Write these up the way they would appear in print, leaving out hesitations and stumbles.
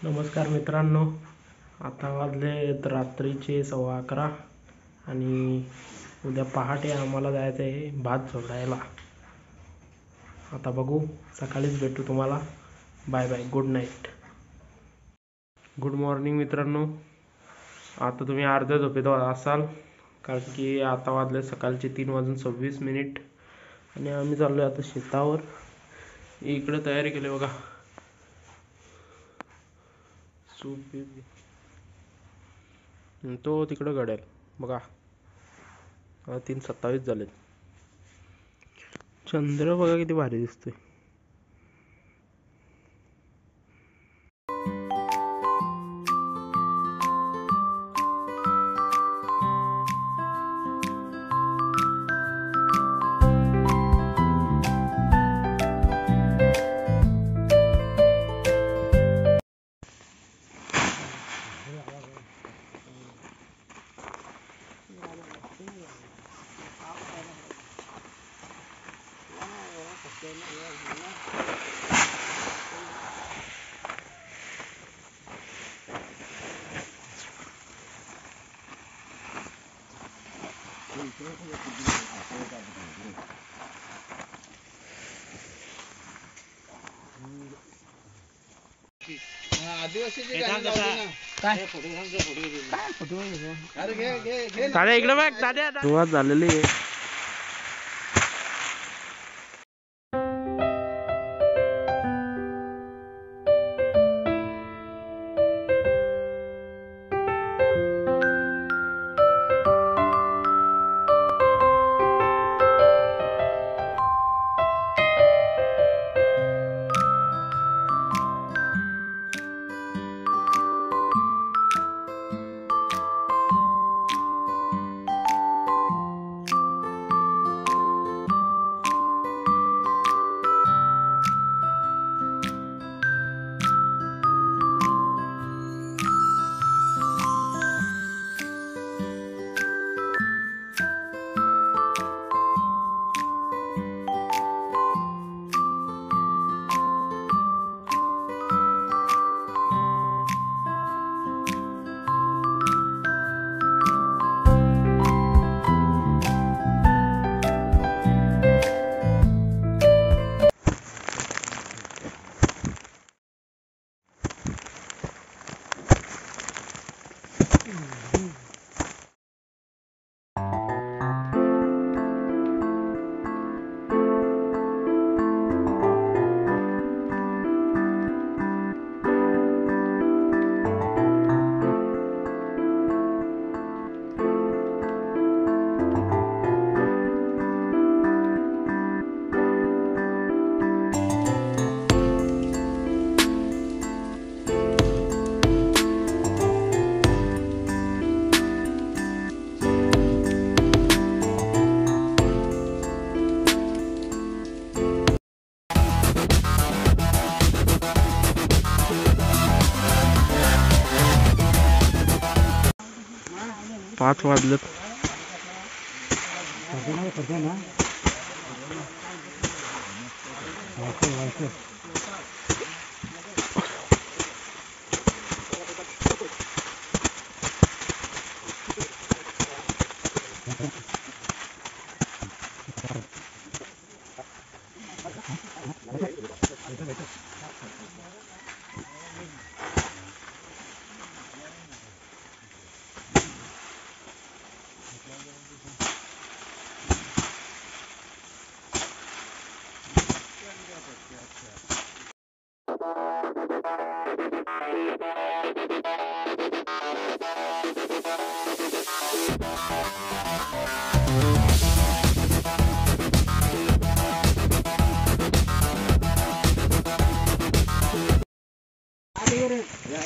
नमस्कार मित्रांनो, आता वाजले रात्रीचे 11:15 आणि उद्या पहाटे आम्हाला जायचं आहे भात झोडायला। आता बघू, सकाळीच भेटू तुम्हाला। Bye bye, good night. Good morning मित्रांनो। आता तुम्ही अर्ध्या झोपेत असाल, कारण की आता वाजले सकाळचे 3:26 आणि आम्ही चाललोय आता शेतावर। इकडे तयारी केली बघा, तो तिकडे घडेल बघा। 3:27 झालेत। चंद्र बघा किती भारी दिसतोय। इकडे बघ दाद्या, सुरुवात झालेली आहे। पाच वाजलेत।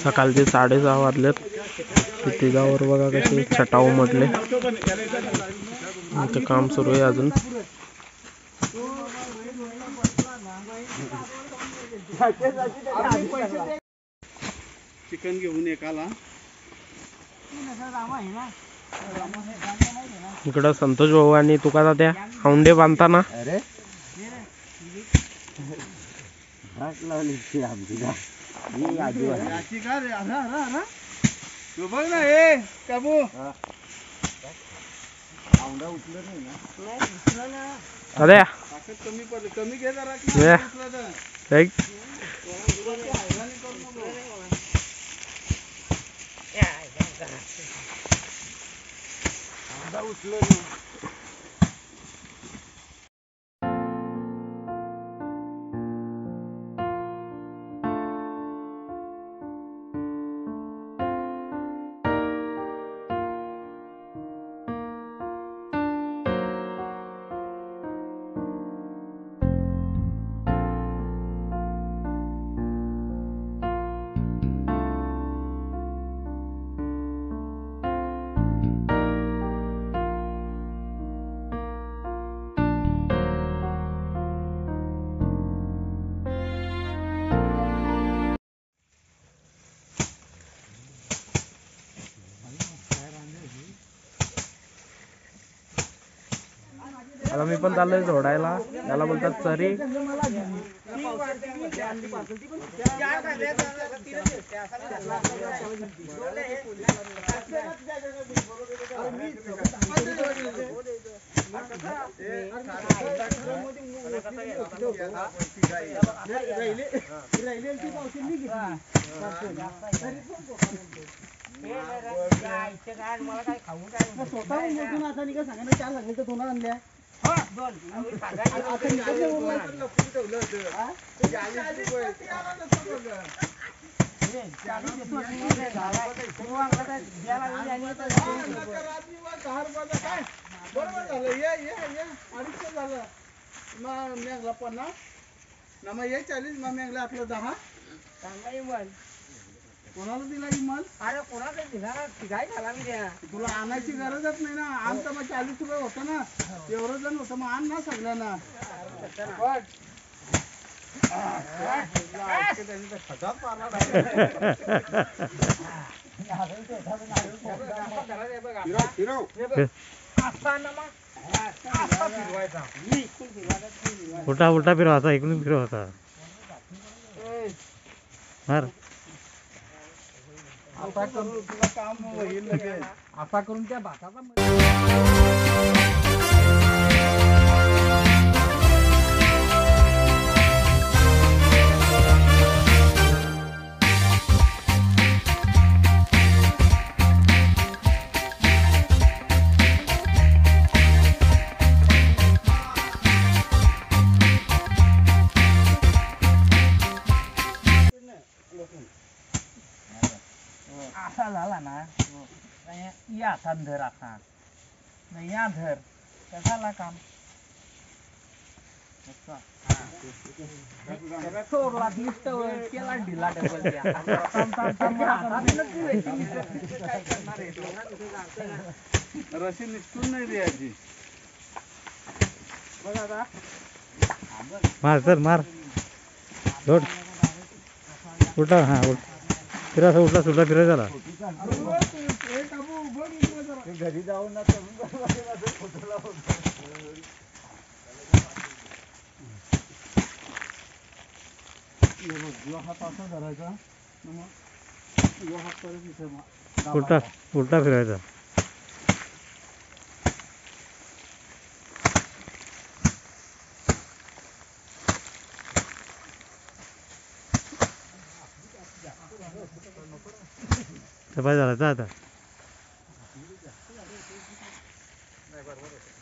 सकाळचे 6:30 वाजलेत। तिघावर बघा कसे छटा उमटले। इथे काम सुरू आहे अजून। चिकन घेऊन एकाला इकडं संतोष भाऊ आणि तुका दाद्या औंडे बांधताना अरे लावली आमची याची का रे तू बघ ना हे काबू उचलत नाही ना अरे कमी पडलं कमी घे जरा उचल आता मी पण चाललोय झोडायला. याला बोलतात चरी. मेघला 50 ना मग 40 मग मेघला आपलं 10 कोणाला दिला इमाल? अरे कोणाला दिला काय झाला मी तुला आणायची गरजच नाही ना. आण तर मग 40 रुपये होतं ना. एवढं जण होतं मग आण ना सगळ्यांना. उलटा उलटा फिरवायचा इकडून फिरवायचा मार. आता करून तुला काम होईल लगेच. आता करून त्या भाताचा असा झाला ना या हातात धर असा नाही या धर कशाला काम सोडला केला ढिला डबल रशी निसटून नाही द्यायची. बघा आता मार सर मार जोड उलटा. हा फिरायचा उलटा सुलटा फिरायचा झाला. घरी जाऊन ना हात असा धरायचा मग हात परत उलटा उलटा फिरायचा. सफाई झाला जा आता.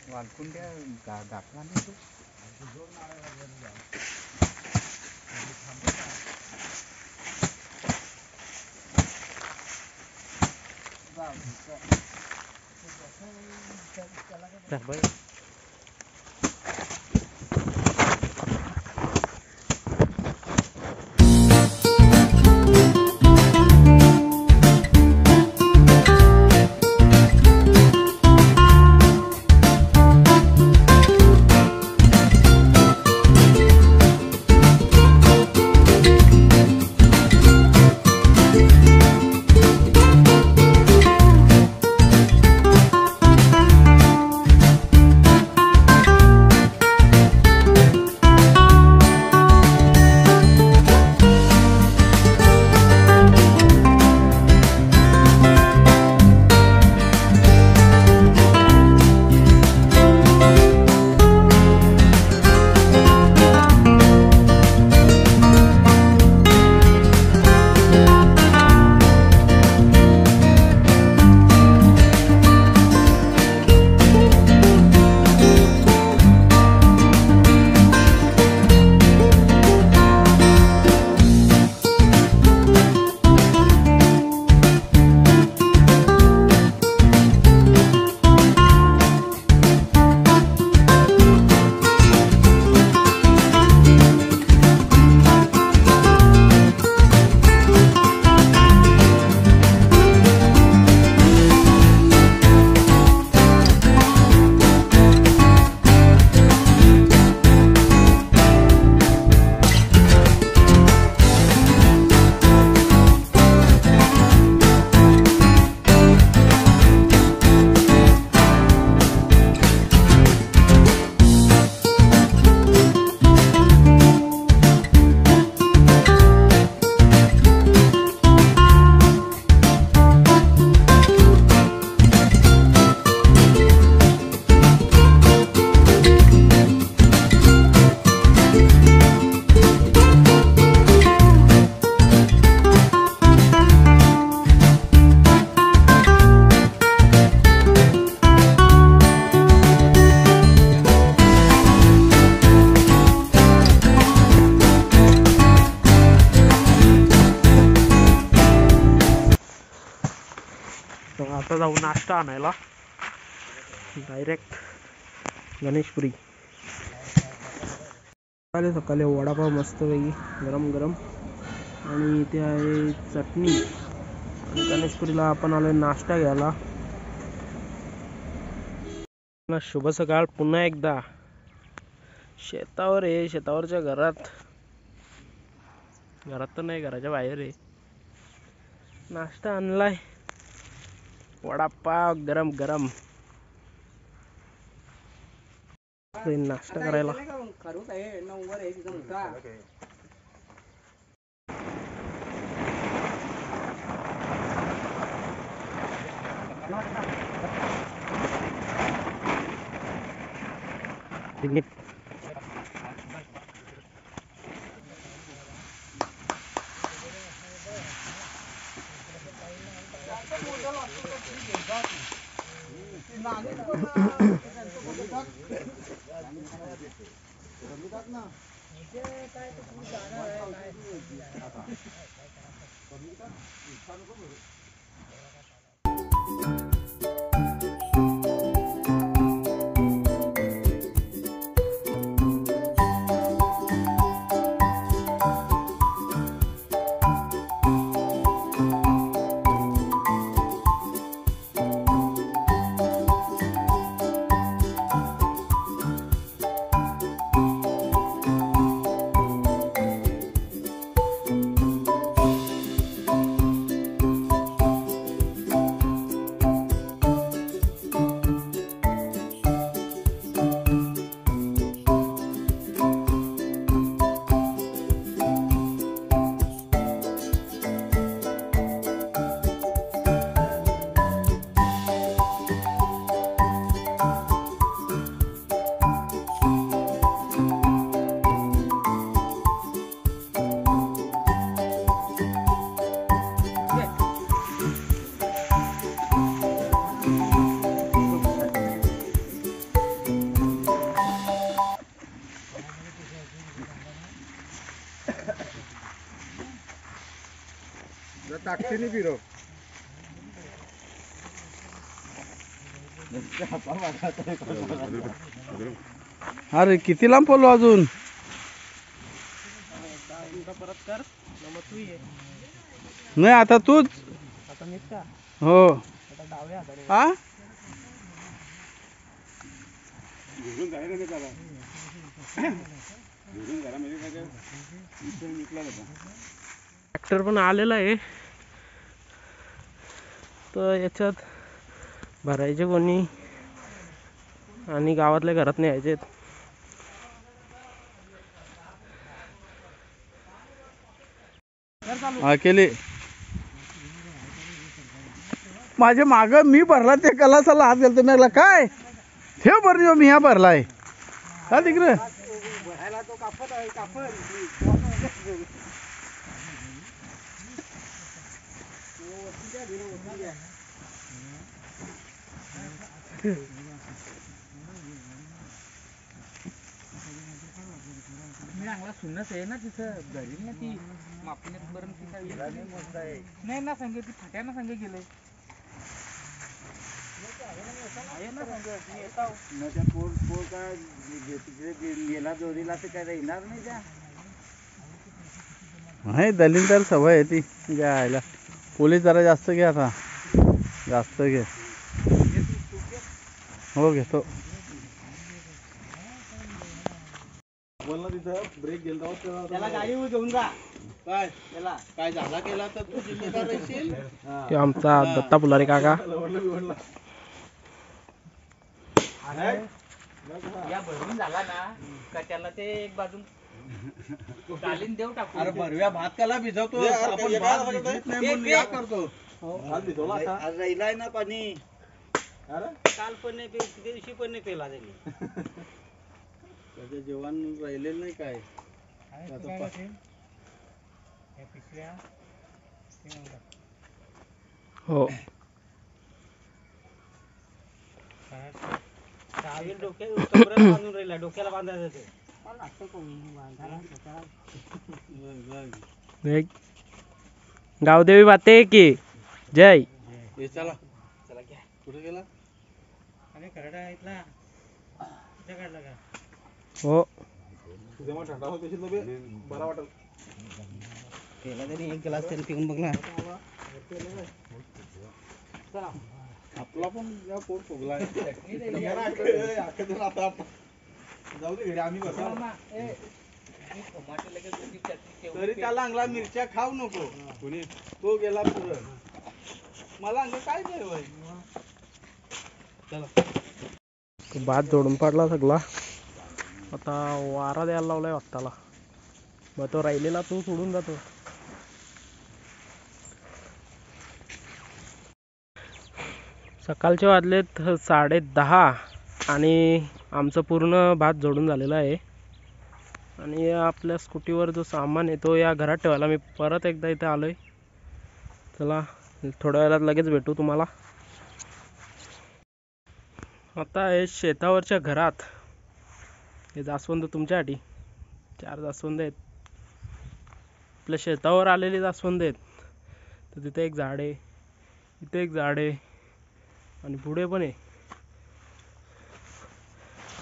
वालकून त्या दाखवा नाही बरं. आता जाऊ नाश्ता आणायला डायरेक्ट गणेशपुरी. सकाळी सकाळी वडापाव मस्तपैकी गरम गरम आणि इथे आहे चटणी. आणि गणेशपुरीला आपण आलोय नाश्ता घ्यायला. शुभ सकाळ पुन्हा एकदा. शेतावर आहे, शेतावरच्या घरात तर नाही, घराच्या बाहेर आहे. नाश्ता आणलाय वडापाव गरम गरम. नाश्ता करायला ताकदीने फिरव. अरे किती लांब पडलो अजून. परत कर नाही आता तूच. आता मीच का? हो. आता डाव्या हाताने. हा ट्रॅक्टर पण आलेला आहे. तर याच्यात भरायचे कोणी आणि गावातल्या घरात न्यायचे. हा केले. माझ्या माग मी भरला ते कलासाला हात घालतो. मी काय ठेव भरली मी ह्या भरलाय का तिकडे. चांगला सुन्नस आहे ना तिथं घरी ना ती मापण्यापर्यंत नाही ना सांगे ती फाट्यानं सांगे गेले. नाही दलिंदर सवय आहे ती घ्यायला. पोलीस जरा जास्त घे आता. जास्त घे. हो घेतो. ब्रेक गेला त्याला गाडीवर घेऊन जा. काय त्याला काय झाला केला तर तू जिम्मेदार राहशील. आमचा दत्ता पुलारे काका. या भरून झाला ना का त्याला ते एक बाजू कालीन देव टाकू. अरे भरव्या भात काला भिजवतो आपण. भात भिजत नाही म्हणून या करतो. भात भिजवला आज राहिलाय ना पाणी. अरे काल पण नाही दिवशी पण नाही पेला त्यांनी. त्याचे जेवण राहिलेलं नाही काय. हो बांधून राहिला डोक्याला बांधायचं गावदेवी बाते की जय. चला कुठे गेला आणि कराडा इथला कुठे काढला का हो तुझ्या मग थंडा होत असेल तर बरा वाटेल केला तरी एक ग्लास तरी पिऊन बघ ना आपला पण या पोट फुगलाय जाऊ दे घरी आम्ही बसा तरी त्याला अंगला मिरच्या खाऊ नको कोणी तो गेला पुढं मला अंग काय नाही होय चला भात जोडून पडला सगळा आता वारा द्यायला लावलाय वाटताला मग तो राहिलेला तो सोडून जातो सकाळचे वाजलेत 10:30 आणि आमचं पूर्ण भात जोडून झालेलं आहे आणि आपल्या स्कूटीवर जो सामान आहे तो या घरात ठेवायला मी परत एकदा इथे आलोय चला थोड्या वेळात लगेच भेटू तुम्हाला आता हे शेतावरच्या घरात हे जास्वंद तुमच्यासाठी 4 जास्वंद आहेत आपल्या शेतावर आलेली जास्वंद आहेत तर तिथे एक झाड आहे इथे एक झाड आहे आणि पुढे पण आहे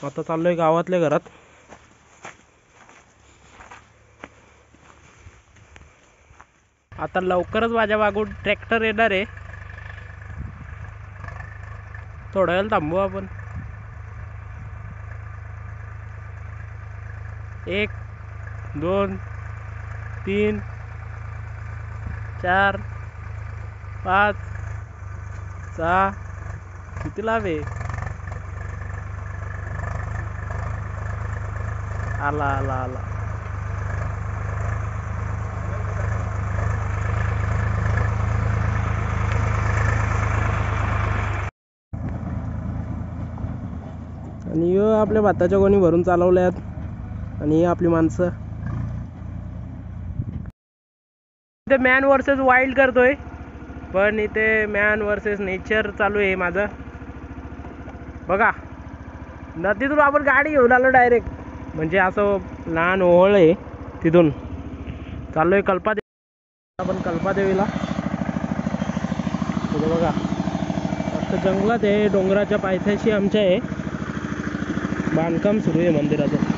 आता चाललोय गावातल्या घरात आता लवकरच माझ्या मागून ट्रॅक्टर येणार आहे थोड्या वेळ थांबू आपण 1 2 3 4 5 6 किती लांब आहे आला आला आला आणि आपल्या भाताच्या कोणी भरून चालवल्यात आणि आपली माणसं इथे मॅन वर्सेस वाईल्ड करतोय पण इथे मॅन वर्सेस नेचर चालू आहे माझं बघा नदीतून आपण गाडी घेऊन आलो डायरेक्ट म्हणजे असं लहान ओहळ आहे तिथून चाललोय कल्पादेवी आपण कल्पादेवीला बघा फक्त जंगलात आहे डोंगराच्या पायथ्याशी आमच्या आहे बांधकाम सुरू आहे मंदिराचं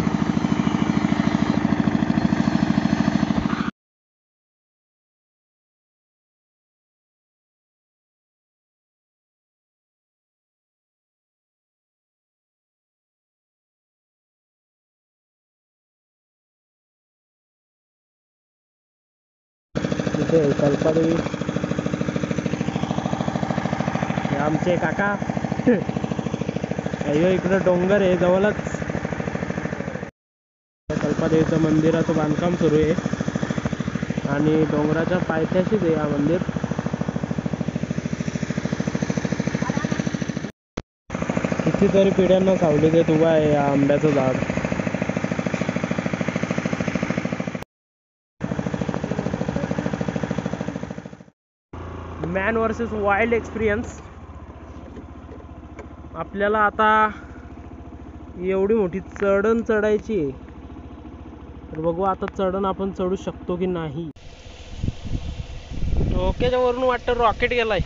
इथे कल्पादेवी हे आमचे काका अय्यो इकडं डोंगर आहे जवळच कल्पादेवीचं मंदिराचं बांधकाम सुरू आहे आणि डोंगराच्या पायथ्याशीच आहे हा मंदिर कितीतरी पिढ्यांना सावलीत येत उभा आहे हा आंब्याचं झाड मॅन वर्सेस वाईल्ड एक्सपिरियन्स आपल्याला आता एवढी मोठी चढण चढायची आहे तर बघू आता चढण आपण चढू शकतो की नाही डोक्याच्या वरून वाटतं रॉकेट गेलाय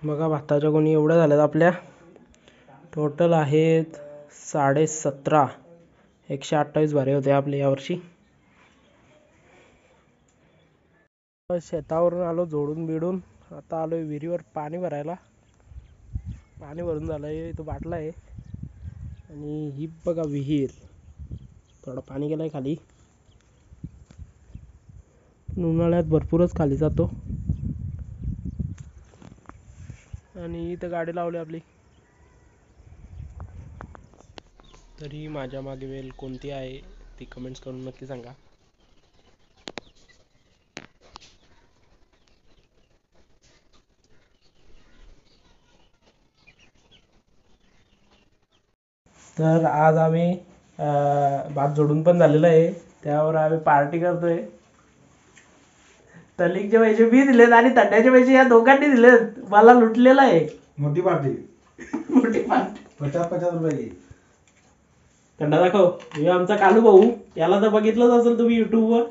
बघा भाताच्या कोणी एवढ्या झाल्यात आपल्या टोटल आहेत 17.5 128 भारे होते आपले यावर्षी शेतावरून आलो जोडून बिडून आता आलोय विहिरीवर पाणी भरायला पाणी भरून झालंय तो बाटला आहे आणि ही बघा विहीर थोडं पाणी गेलंय खाली उन्हाळ्यात भरपूरच खाली जातो आणि इथं गाडी लावली आपली तरी माझ्या मागे वेल कोणती आहे ती कमेंट्स करून नक्की सांगा तर आज आम्ही भात जोडून पण झालेला आहे त्यावर आम्ही पार्टी करतोय तलिकचे पैसे मी दिलेत आणि तंड्याचे पैसे या दोघांनी दिलेत मला लुटलेला आहे मोठी पार्टी मोठी पार्टी 50-50 रुपये कंडा दाखव. हे आमचा कालू भाऊ, याला तर बघितलंच असेल तुम्ही युट्यूबवर.